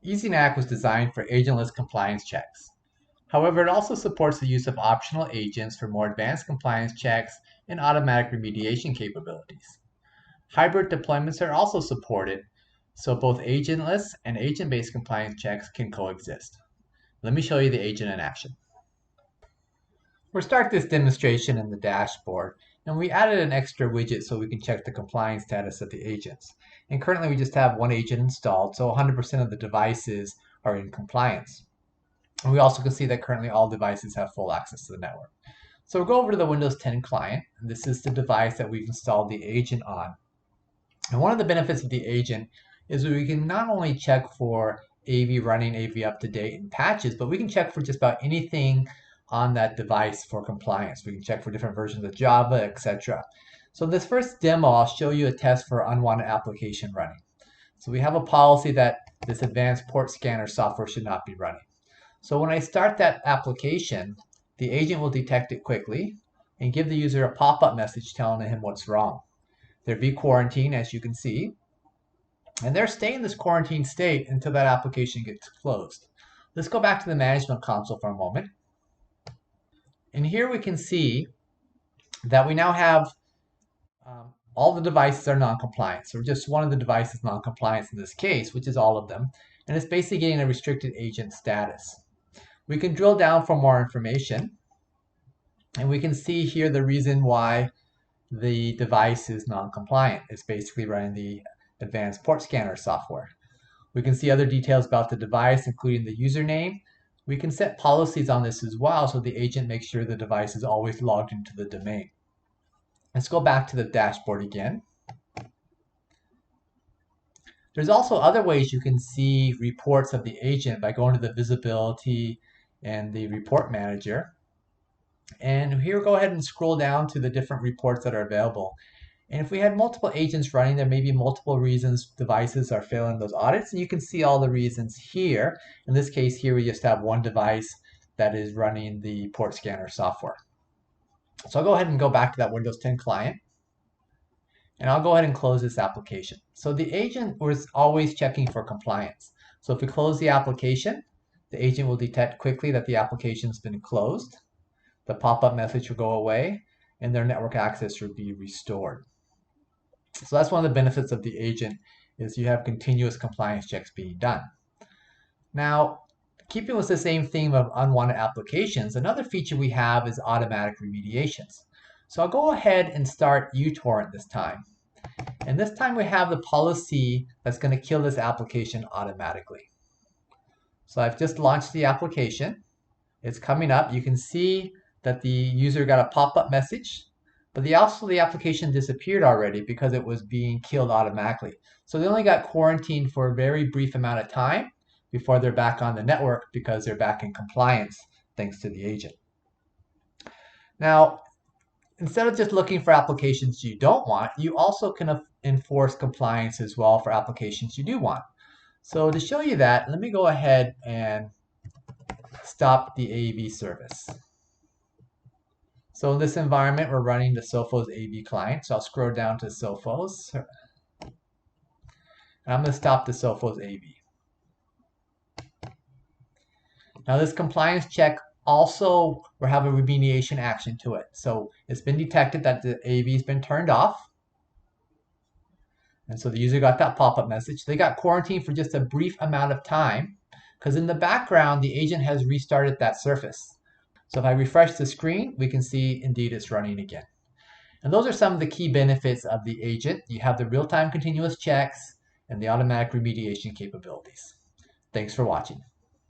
NAC was designed for agentless compliance checks. However, it also supports the use of optional agents for more advanced compliance checks and automatic remediation capabilities. Hybrid deployments are also supported, so both agentless and agent-based compliance checks can coexist. Let me show you the agent in action. We'll start this demonstration in the dashboard, and we added an extra widget so we can check the compliance status of the agents. And currently we just have one agent installed, so 100% of the devices are in compliance. And we also can see that currently all devices have full access to the network. So we'll go over to the Windows 10 client. This is the device that we've installed the agent on. And one of the benefits of the agent is that we can not only check for AV running, AV up to date, and patches, but we can check for just about anything on that device for compliance. We can check for different versions of Java, etc. So in this first demo, I'll show you a test for unwanted application running. So we have a policy that this advanced port scanner software should not be running. So when I start that application, the agent will detect it quickly and give the user a pop-up message telling him what's wrong. There'd be quarantine, as you can see, and they're staying in this quarantine state until that application gets closed. Let's go back to the management console for a moment. And here we can see that we now have all the devices are non-compliant. So just one of the devices non-compliant in this case, which is all of them. And it's basically getting a restricted agent status. We can drill down for more information. And we can see here the reason why the device is non-compliant. It's basically running the advanced port scanner software. We can see other details about the device, including the username. We can set policies on this as well, so the agent makes sure the device is always logged into the domain. Let's go back to the dashboard again. There's also other ways you can see reports of the agent by going to the visibility and the report manager. And here, go ahead and scroll down to the different reports that are available. And if we had multiple agents running, there may be multiple reasons devices are failing those audits, and you can see all the reasons here. In this case here, we just have one device that is running the port scanner software. So I'll go ahead and go back to that Windows 10 client, and I'll go ahead and close this application. So the agent was always checking for compliance. So if we close the application, the agent will detect quickly that the application's been closed. The pop-up message will go away, and their network access will be restored. So that's one of the benefits of the agent, is you have continuous compliance checks being done. Now, keeping with the same theme of unwanted applications, another feature we have is automatic remediations. So I'll go ahead and start uTorrent this time. And this time we have the policy that's going to kill this application automatically. So I've just launched the application. It's coming up. You can see that the user got a pop-up message, but the application disappeared already because it was being killed automatically. So they only got quarantined for a very brief amount of time before they're back on the network because they're back in compliance thanks to the agent. Now, instead of just looking for applications you don't want, you also can enforce compliance as well for applications you do want. So to show you that, let me go ahead and stop the AV service. So in this environment, we're running the Sophos AV client. So I'll scroll down to Sophos. And I'm going to stop the Sophos AV. Now this compliance check also will have a remediation action to it. So it's been detected that the AV has been turned off. And so the user got that pop-up message. They got quarantined for just a brief amount of time because in the background, the agent has restarted that surface. So if I refresh the screen, we can see indeed it's running again. And those are some of the key benefits of the agent. You have the real-time continuous checks and the automatic remediation capabilities. Thanks for watching.